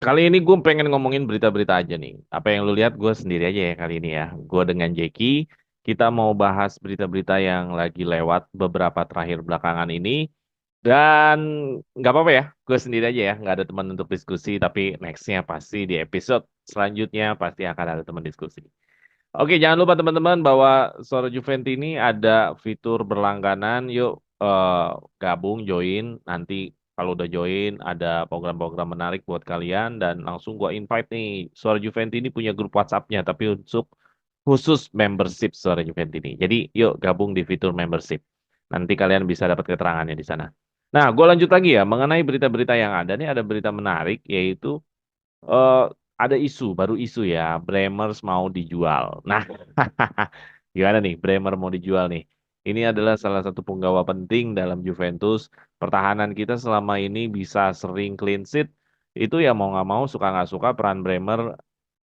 Kali ini gue pengen ngomongin berita-berita aja nih. Apa yang lu lihat gue sendiri aja ya kali ini ya. Gue dengan Jeki, kita mau bahas berita-berita yang lagi lewat beberapa terakhir belakangan ini. Dan nggak apa-apa ya, gue sendiri aja ya. Nggak ada teman untuk diskusi, tapi nextnya pasti di episode selanjutnya pasti akan ada teman diskusi. Oke, jangan lupa teman-teman bahwa Suara Juventi ini ada fitur berlangganan. Yuk eh, gabung, join. Nanti kalau udah join ada program-program menarik buat kalian dan langsung gua invite nih. Suara Juventi ini punya grup WhatsApp-nya tapi untuk khusus membership Suara Juventi ini. Jadi yuk gabung di fitur membership. Nanti kalian bisa dapat keterangannya di sana. Nah, gue lanjut lagi ya mengenai berita-berita yang ada nih ada berita menarik yaitu eh ada isu, baru isu ya, Bremers mau dijual. Nah, gimana nih, Bremer mau dijual nih? Ini adalah salah satu punggawa penting dalam Juventus. Pertahanan kita selama ini bisa sering clean sheet. Itu ya mau nggak mau, suka nggak suka, peran Bremer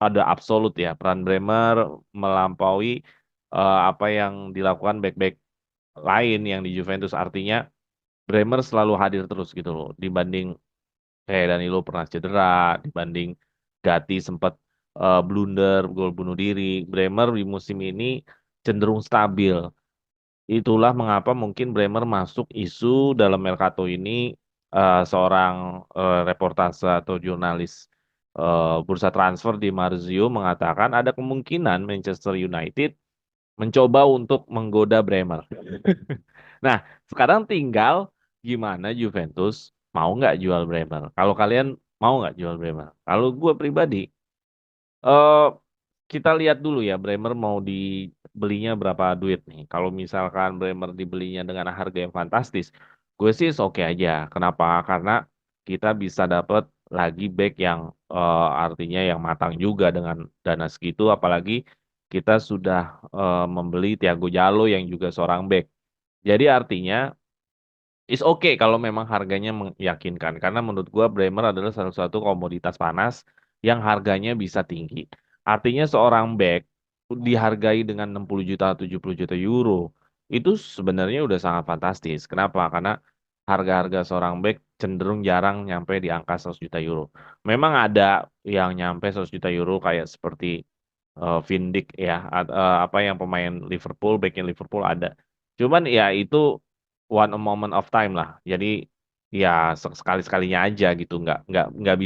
ada absolut ya. Peran Bremer melampaui apa yang dilakukan back-back lain yang di Juventus. Artinya Bremer selalu hadir terus gitu loh. Dibanding kayak Danilo pernah cedera, dibanding Gatti sempat blunder, gol bunuh diri. Bremer di musim ini cenderung stabil. Itulah mengapa mungkin Bremer masuk isu dalam Mercato ini seorang reportase atau jurnalis bursa transfer di Marzio mengatakan ada kemungkinan Manchester United mencoba untuk menggoda Bremer. Nah, sekarang tinggal gimana Juventus mau nggak jual Bremer. Kalau kalian mau nggak jual Bremer? Kalau gue pribadi, eh kita lihat dulu ya Bremer mau dibelinya berapa duit nih. Kalau misalkan Bremer dibelinya dengan harga yang fantastis, gue sih oke aja. Kenapa? Karena kita bisa dapat lagi back yang artinya yang matang juga dengan dana segitu. Apalagi kita sudah membeli Thiago Jallo yang juga seorang back. Jadi artinya is okay kalau memang harganya meyakinkan. Karena menurut gua Bremer adalah salah satu komoditas panas yang harganya bisa tinggi. Artinya seorang back dihargai dengan 60 juta 70 juta euro itu sebenarnya udah sangat fantastis. Kenapa? Karena harga-harga seorang back cenderung jarang nyampe di angka 100 juta euro. Memang ada yang nyampe 100 juta euro kayak seperti Van Dijk ya, apa yang pemain Liverpool, backnya Liverpool ada. Cuman ya itu one a moment of time lah. Jadi ya sekali-sekalinya aja gitu, nggak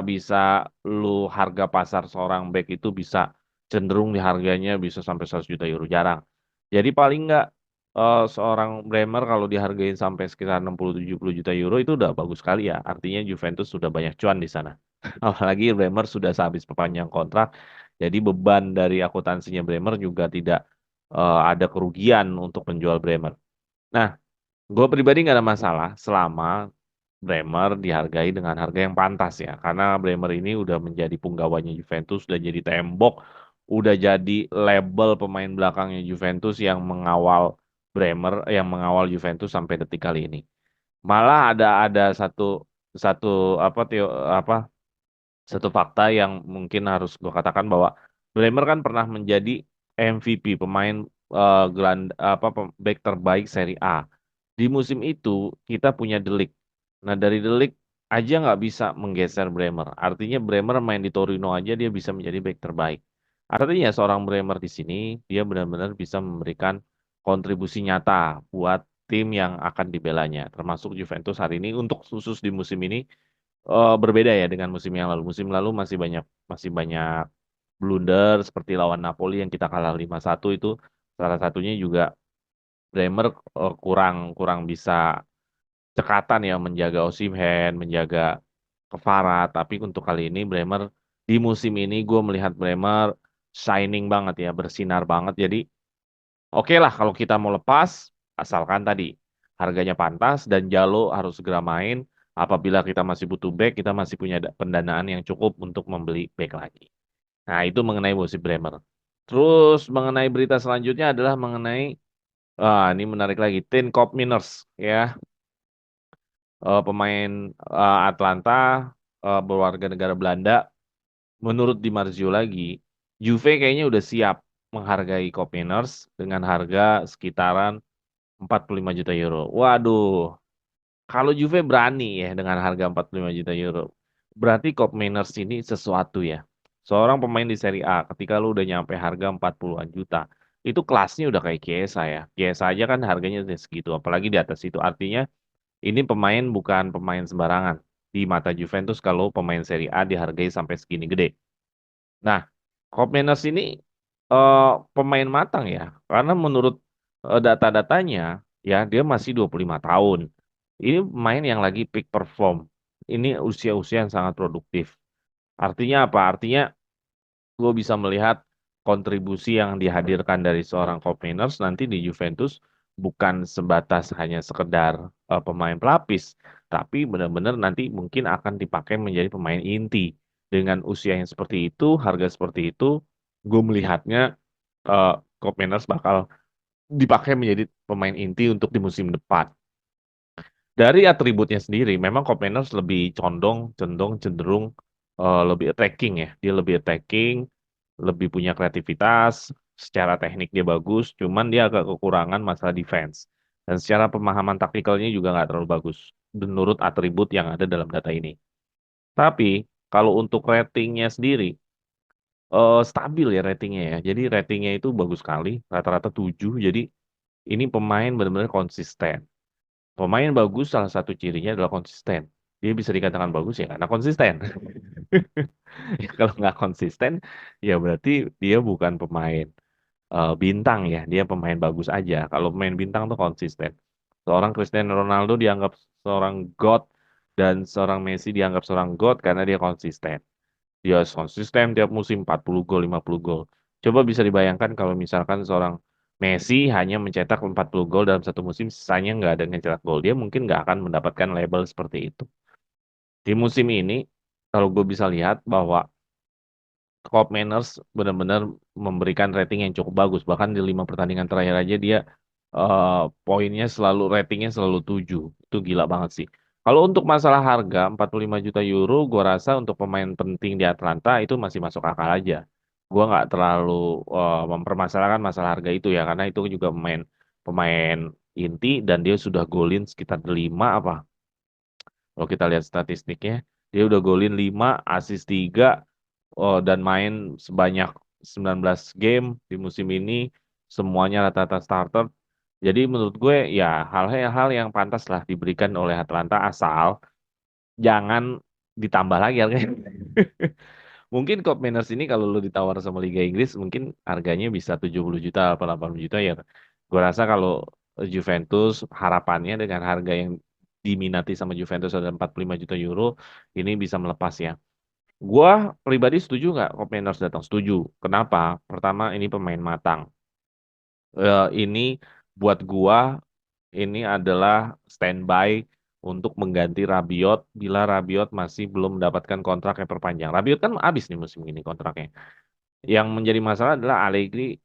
bisa lu harga pasar seorang back itu bisa cenderung di harganya bisa sampai 100 juta euro jarang. Jadi paling nggak seorang Bremer kalau dihargain sampai sekitar 60-70 juta euro itu udah bagus sekali ya. Artinya Juventus sudah banyak cuan di sana. Apalagi Bremer sudah sehabis perpanjang kontrak, jadi beban dari akuntansinya Bremer juga tidak ada kerugian untuk penjual Bremer. Nah, gue pribadi nggak ada masalah selama Bremer dihargai dengan harga yang pantas ya. Karena Bremer ini udah menjadi punggawanya Juventus, udah jadi tembok, udah jadi label pemain belakangnya Juventus yang mengawal Bremer, yang mengawal Juventus sampai detik kali ini. Malah ada satu satu apa apa satu fakta yang mungkin harus gue katakan bahwa Bremer kan pernah menjadi MVP pemain back terbaik Serie A. Di musim itu kita punya De Ligt. Nah dari De Ligt aja nggak bisa menggeser Bremer. Artinya Bremer main di Torino aja dia bisa menjadi back terbaik. Artinya seorang Bremer di sini dia benar-benar bisa memberikan kontribusi nyata buat tim yang akan dibelanya. Termasuk Juventus hari ini untuk khusus di musim ini berbeda ya dengan musim yang lalu. Musim lalu masih banyak blunder seperti lawan Napoli yang kita kalah 5-1 itu salah satunya juga Bremer kurang kurang bisa cekatan ya menjaga Osimhen, menjaga Kvara. Tapi untuk kali ini Bremer di musim ini gue melihat Bremer shining banget ya, bersinar banget. Jadi oke lah kalau kita mau lepas, asalkan tadi harganya pantas dan Jalo harus segera main. Apabila kita masih butuh back, kita masih punya pendanaan yang cukup untuk membeli back lagi. Nah, itu mengenai musim Bremer. Terus mengenai berita selanjutnya adalah mengenai ini menarik lagi, Tin Koopmeiners ya, pemain Atlanta berwarga negara Belanda. Menurut Di Marzio lagi, Juve kayaknya udah siap menghargai Koopmeiners dengan harga sekitaran 45 juta euro. Waduh, kalau Juve berani ya dengan harga 45 juta euro. Berarti Koopmeiners ini sesuatu ya. Seorang pemain di Serie A, ketika lu udah nyampe harga 40-an juta, itu kelasnya udah kayak Chiesa ya. Chiesa aja kan harganya udah segitu, apalagi di atas itu. Artinya ini pemain bukan pemain sembarangan. Di mata Juventus kalau pemain Serie A dihargai sampai segini gede. Nah, Koopmeiners ini eh, pemain matang ya. Karena menurut data-datanya, ya dia masih 25 tahun. Ini pemain yang lagi peak perform. Ini usia-usia yang sangat produktif. Artinya apa? Artinya gue bisa melihat kontribusi yang dihadirkan dari seorang Koopmeiners nanti di Juventus bukan sebatas hanya sekedar pemain pelapis, tapi benar-benar nanti mungkin akan dipakai menjadi pemain inti. Dengan usia yang seperti itu, harga seperti itu, gue melihatnya uh, Koopmeiners bakal dipakai menjadi pemain inti untuk di musim depan. Dari atributnya sendiri, memang Copenhagen lebih cenderung lebih attacking ya. Dia lebih attacking, lebih punya kreativitas, secara teknik dia bagus, cuman dia agak kekurangan masalah defense. Dan secara pemahaman taktikalnya juga nggak terlalu bagus, menurut atribut yang ada dalam data ini. Tapi, kalau untuk ratingnya sendiri, stabil ya ratingnya ya. Jadi ratingnya itu bagus sekali, rata-rata 7. Jadi ini pemain benar-benar konsisten. Pemain bagus salah satu cirinya adalah konsisten. Dia bisa dikatakan bagus ya karena konsisten. Ya, kalau nggak konsisten, ya berarti dia bukan pemain bintang ya. Dia pemain bagus aja. Kalau pemain bintang tuh konsisten. Seorang Cristiano Ronaldo dianggap seorang god dan seorang Messi dianggap seorang god karena dia konsisten. Dia konsisten tiap musim 40 gol, 50 gol. Coba bisa dibayangkan kalau misalkan seorang Messi hanya mencetak 40 gol dalam satu musim, sisanya nggak ada yang mencetak gol. Dia mungkin nggak akan mendapatkan label seperti itu. Di musim ini, kalau gue bisa lihat bahwa Coop Manners benar-benar memberikan rating yang cukup bagus. Bahkan di 5 pertandingan terakhir aja dia poinnya selalu, ratingnya selalu 7. Itu gila banget sih. Kalau untuk masalah harga 45 juta euro, gue rasa untuk pemain penting di Atlanta itu masih masuk akal aja. Gue nggak terlalu mempermasalahkan masalah harga itu ya, karena itu juga pemain pemain inti dan dia sudah golin sekitar 5 apa. Kalau kita lihat statistiknya, dia udah golin 5, assist 3, dan main sebanyak 19 game di musim ini, semuanya rata-rata starter. Jadi menurut gue ya hal-hal yang pantas lah diberikan oleh Atlanta asal jangan ditambah lagi harganya. Mungkin Cobb Manners ini kalau lu ditawar sama Liga Inggris mungkin harganya bisa 70 juta atau 80 juta ya. Gue rasa kalau Juventus harapannya dengan harga yang diminati sama Juventus ada 45 juta euro ini bisa melepas ya. Gua pribadi setuju nggak Cobb Manners datang? Setuju. Kenapa? Pertama ini pemain matang. Ini buat gua ini adalah standby untuk mengganti Rabiot bila Rabiot masih belum mendapatkan kontrak yang perpanjang. Rabiot kan habis nih musim ini kontraknya. Yang menjadi masalah adalah Allegri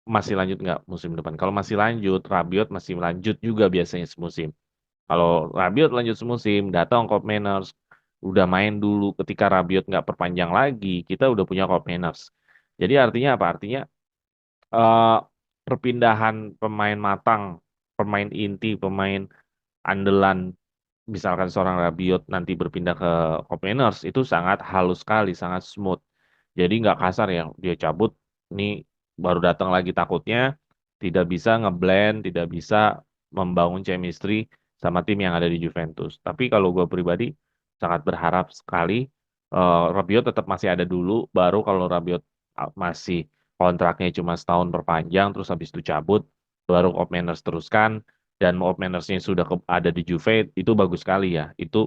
masih lanjut nggak musim depan. Kalau masih lanjut, Rabiot masih lanjut juga biasanya semusim. Kalau Rabiot lanjut semusim, datang Cobb Manners, udah main dulu ketika Rabiot nggak perpanjang lagi, kita udah punya Cobb Manners. Jadi artinya apa? Artinya eh, perpindahan pemain matang, pemain inti, pemain andalan, misalkan seorang Rabiot nanti berpindah ke Kopenhagen itu sangat halus sekali, sangat smooth. Jadi nggak kasar ya, dia cabut, nih baru datang lagi takutnya tidak bisa ngeblend, tidak bisa membangun chemistry sama tim yang ada di Juventus. Tapi kalau gue pribadi sangat berharap sekali Rabiot tetap masih ada dulu, baru kalau Rabiot masih kontraknya cuma setahun perpanjang, terus habis itu cabut, baru Kopenhagen teruskan dan Moop Mannersnya sudah ada di Juve itu bagus sekali ya. Itu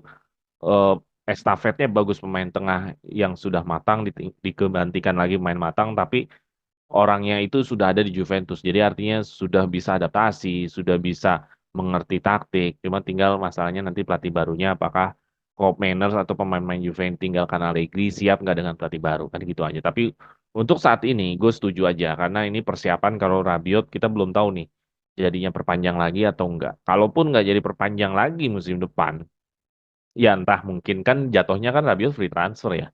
eh, estafetnya bagus pemain tengah yang sudah matang digantikan lagi pemain matang tapi orangnya itu sudah ada di Juventus. Jadi artinya sudah bisa adaptasi, sudah bisa mengerti taktik. Cuma tinggal masalahnya nanti pelatih barunya apakah Koop Manners atau pemain-pemain Juve yang tinggalkan Allegri siap nggak dengan pelatih baru kan gitu aja. Tapi untuk saat ini gue setuju aja karena ini persiapan kalau Rabiot kita belum tahu nih jadinya perpanjang lagi atau enggak. Kalaupun nggak jadi perpanjang lagi musim depan, ya entah mungkin kan jatuhnya kan Rabiot free transfer ya.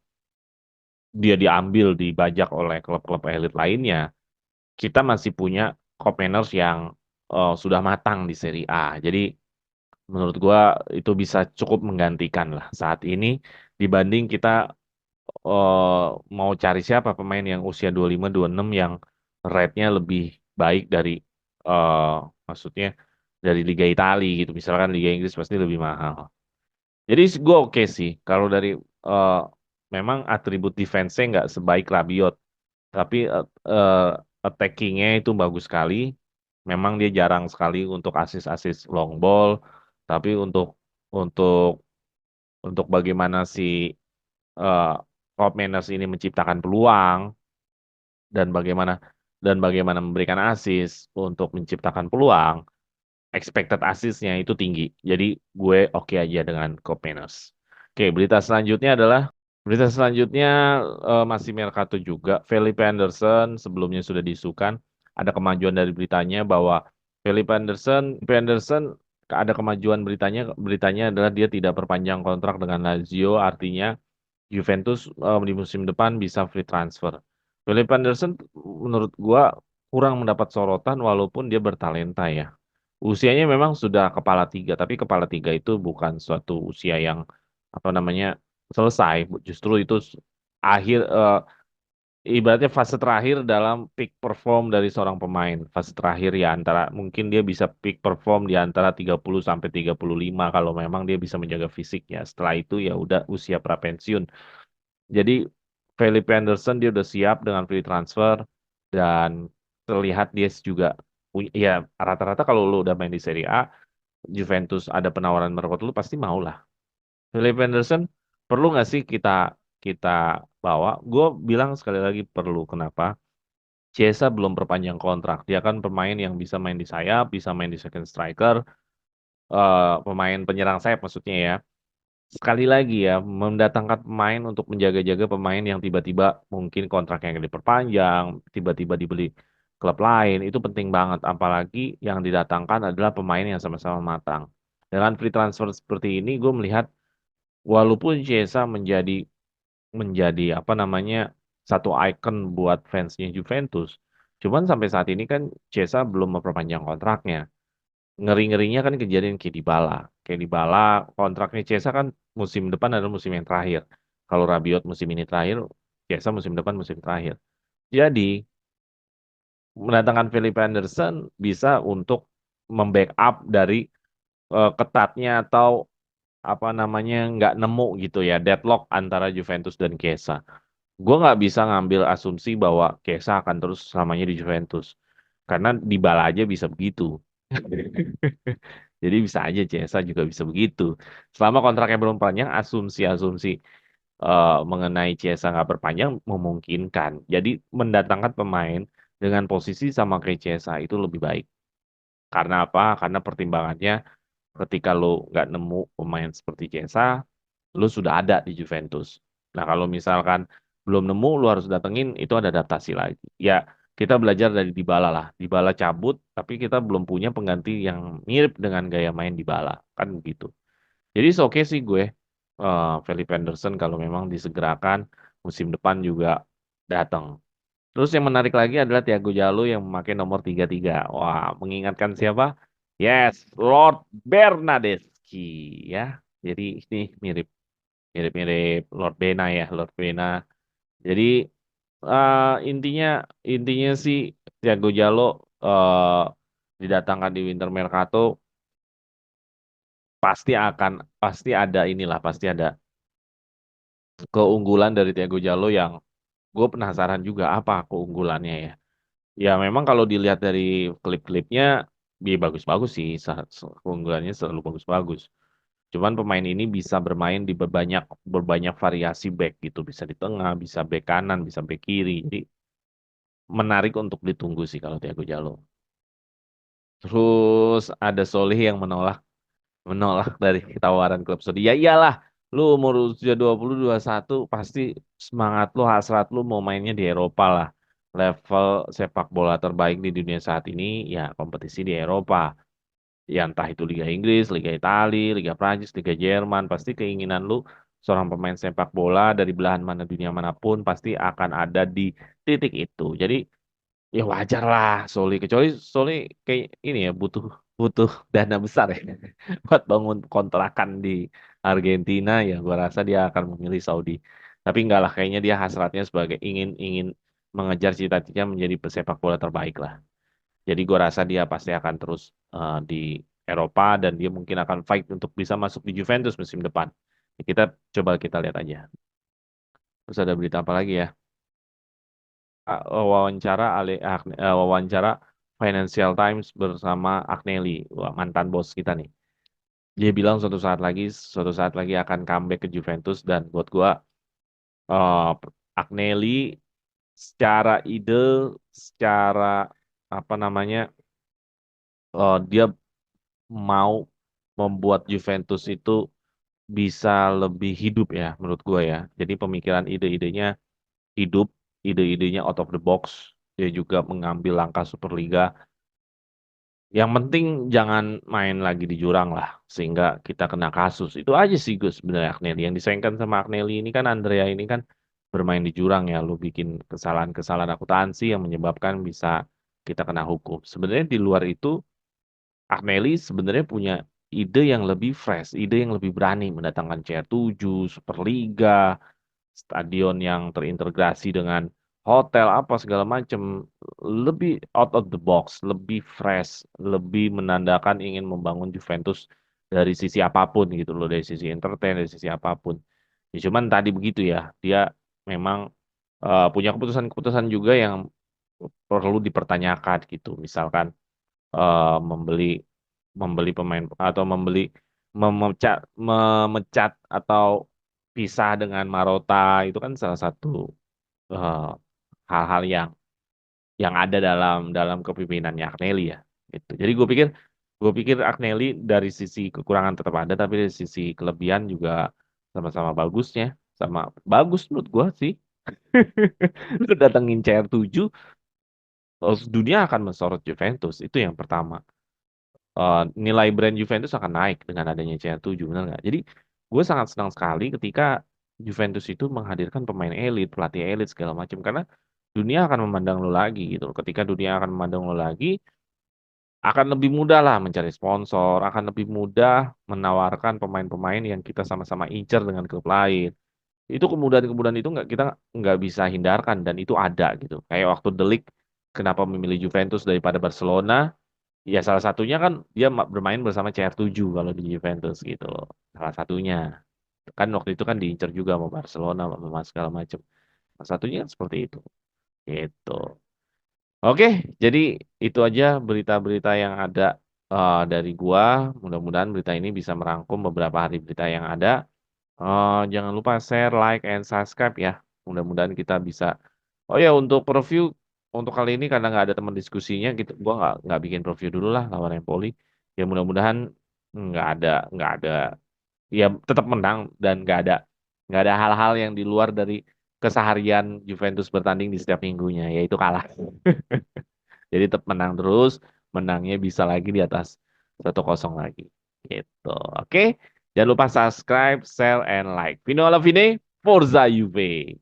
Dia diambil, dibajak oleh klub-klub elit lainnya. Kita masih punya Kopeners yang sudah matang di Serie A. Jadi Menurut gua itu bisa cukup menggantikan lah saat ini dibanding kita eh, mau cari siapa pemain yang usia 25 26 yang rate-nya lebih baik dari eh maksudnya dari Liga Italia gitu. Misalkan Liga Inggris pasti lebih mahal. Jadi gue oke sih kalau dari eh, memang atribut defense-nya nggak sebaik Rabiot, tapi attacking-nya itu bagus sekali. Memang dia jarang sekali untuk asis-asis long ball, tapi untuk bagaimana si eh Rob Manners ini menciptakan peluang dan bagaimana memberikan asis untuk menciptakan peluang, expected assist-nya itu tinggi. Jadi gue oke aja dengan Rob Manners. Oke, berita selanjutnya masih Mercato juga. Felipe Anderson sebelumnya sudah diisukan. Ada kemajuan dari beritanya bahwa Felipe Anderson ada kemajuan beritanya adalah dia tidak perpanjang kontrak dengan Lazio, artinya Juventus di musim depan bisa free transfer. Philip Anderson menurut gua kurang mendapat sorotan walaupun dia bertalenta ya. Usianya memang sudah kepala tiga, tapi kepala tiga itu bukan suatu usia yang apa namanya selesai. Justru itu akhir ibaratnya fase terakhir dalam peak perform dari seorang pemain. Fase terakhir ya antara mungkin dia bisa peak perform di antara 30 sampai 35 kalau memang dia bisa menjaga fisiknya. Setelah itu ya udah usia prapensiun. Jadi Felipe Anderson dia udah siap dengan free transfer dan terlihat dia juga punya ya rata-rata kalau lu udah main di Serie A, Juventus ada penawaran merebut lu pasti mau lah. Felipe Anderson perlu nggak sih kita kita bawa? Gue bilang sekali lagi perlu. Kenapa? Chiesa belum perpanjang kontrak. Dia kan pemain yang bisa main di sayap, bisa main di second striker, pemain penyerang sayap maksudnya ya. Sekali lagi ya, mendatangkan pemain untuk menjaga-jaga pemain yang tiba-tiba mungkin kontraknya yang diperpanjang, tiba-tiba dibeli klub lain, itu penting banget. Apalagi yang didatangkan adalah pemain yang sama-sama matang. Dengan free transfer seperti ini, gue melihat walaupun Chiesa menjadi menjadi apa namanya satu ikon buat fansnya Juventus, cuman sampai saat ini kan Chiesa belum memperpanjang kontraknya. Ngeri-ngerinya kan kejadian kayak Dybala. Kayak Dybala kontraknya Cesa kan musim depan adalah musim yang terakhir. Kalau Rabiot musim ini terakhir, Cesa musim depan musim terakhir. Jadi mendatangkan Felipe Anderson bisa untuk membackup dari ketatnya atau apa namanya nggak nemu gitu ya deadlock antara Juventus dan Chiesa. Gue nggak bisa ngambil asumsi bahwa Chiesa akan terus selamanya di Juventus karena Dybala aja bisa begitu. Jadi bisa aja CSA juga bisa begitu. Selama kontraknya belum panjang, asumsi-asumsi mengenai CSA nggak berpanjang memungkinkan. Jadi mendatangkan pemain dengan posisi sama kayak CSA itu lebih baik. Karena apa? Karena pertimbangannya ketika lo nggak nemu pemain seperti CSA, lo sudah ada di Juventus. Nah kalau misalkan belum nemu, lo harus datengin, itu ada adaptasi lagi. Ya kita belajar dari Dybala lah. Dybala cabut, tapi kita belum punya pengganti yang mirip dengan gaya main Dybala. Kan gitu. Jadi oke sih gue, Felipe Anderson kalau memang disegerakan, musim depan juga datang. Terus yang menarik lagi adalah Thiago Jalo yang memakai nomor 33. Wah, mengingatkan siapa? Yes, Lord Bernadeschi ya. Jadi ini mirip mirip-mirip Lord Bena ya, Lord Bena. Jadi intinya intinya sih Thiago Jalo didatangkan di Winter Mercato pasti ada inilah pasti ada keunggulan dari Thiago Jalo yang gue penasaran juga apa keunggulannya ya. Ya memang kalau dilihat dari klip-klipnya dia bagus-bagus sih, keunggulannya selalu bagus-bagus. Cuman pemain ini bisa bermain di berbanyak variasi back gitu, bisa di tengah, bisa back kanan, bisa back kiri. Jadi menarik untuk ditunggu sih kalau Thiago Jalo. Terus ada Solih yang menolak dari tawaran klub Saudi. Ya iyalah, lu umur usia 20 21 pasti semangat lu, hasrat lu mau mainnya di Eropa lah. Level sepak bola terbaik di dunia saat ini ya kompetisi di Eropa. Ya entah itu Liga Inggris, Liga Italia, Liga Prancis, Liga Jerman, pasti keinginan lu seorang pemain sepak bola dari belahan mana dunia manapun pasti akan ada di titik itu. Jadi ya wajar lah Soli kecuali Soli kayak ini ya butuh butuh dana besar ya buat bangun kontrakan di Argentina, ya gua rasa dia akan memilih Saudi. Tapi enggak lah, kayaknya dia hasratnya sebagai ingin ingin mengejar cita-citanya menjadi pesepak bola terbaik lah. Jadi gua rasa dia pasti akan terus di Eropa, dan dia mungkin akan fight untuk bisa masuk di Juventus musim depan. Kita coba kita lihat aja. Terus ada berita apa lagi ya? Wawancara Financial Times bersama Agnelli, wah, mantan bos kita nih. Dia bilang suatu saat lagi akan comeback ke Juventus, dan buat gua eh Agnelli secara ide, secara apa namanya, dia mau membuat Juventus itu bisa lebih hidup ya menurut gua ya. Jadi pemikiran ide-idenya hidup, ide-idenya out of the box. Dia juga mengambil langkah Superliga. Yang penting jangan main lagi di jurang lah, sehingga kita kena kasus. Itu aja sih Gus sebenarnya Agnelli. Yang disayangkan sama Agnelli ini kan, Andrea ini kan bermain di jurang ya. Lu bikin kesalahan-kesalahan akuntansi yang menyebabkan bisa kita kena hukum. Sebenarnya di luar itu, Agnelli sebenarnya punya ide yang lebih fresh, ide yang lebih berani mendatangkan CR7, Superliga, stadion yang terintegrasi dengan hotel apa segala macam, lebih out of the box, lebih fresh, lebih menandakan ingin membangun Juventus dari sisi apapun gitu loh, dari sisi entertain, dari sisi apapun. Ya, cuman tadi begitu ya, dia memang punya keputusan-keputusan juga yang perlu dipertanyakan gitu. Misalkan membeli membeli pemain, atau memecat atau pisah dengan Marotta, itu kan salah satu eh, hal-hal yang ada dalam dalam kepemimpinannya Agnelli ya. Gitu. Jadi gue pikir Agnelli dari sisi kekurangan tetap ada, tapi dari sisi kelebihan juga sama-sama bagusnya, sama bagus menurut gue sih. Lu datengin CR7, dunia akan mensorot Juventus, itu yang pertama. Nilai brand Juventus akan naik dengan adanya CR7, benar nggak? Jadi gue sangat senang sekali ketika Juventus itu menghadirkan pemain elit, pelatih elit segala macam, karena dunia akan memandang lo lagi gitu loh. Ketika dunia akan memandang lo lagi, akan lebih mudah lah mencari sponsor, akan lebih mudah menawarkan pemain-pemain yang kita sama-sama incer dengan klub lain. Itu kemudahan-kemudahan itu kita nggak bisa hindarkan, dan itu ada gitu. Kayak waktu De Ligt kenapa memilih Juventus daripada Barcelona? Ya salah satunya kan dia bermain bersama CR7 kalau di Juventus gitu loh. Salah satunya. Kan waktu itu kan diincar juga sama Barcelona sama segala macam. Salah satunya kan seperti itu. Gitu. Oke, jadi itu aja berita-berita yang ada dari gua. Mudah-mudahan berita ini bisa merangkum beberapa hari berita yang ada. Jangan lupa share, like, and subscribe ya. Mudah-mudahan kita bisa. Oh ya, untuk review untuk kali ini karena nggak ada teman diskusinya, gitu, gua nggak bikin review dulu lah lawan Empoli. Ya mudah-mudahan nggak ada ya tetap menang, dan nggak ada hal-hal yang di luar dari keseharian Juventus bertanding di setiap minggunya, yaitu kalah. Jadi tetap menang terus, menangnya bisa lagi di atas 1-0 lagi. Gitu. Oke. Jangan lupa subscribe, share, and like. Vino alla fine, Forza Juve.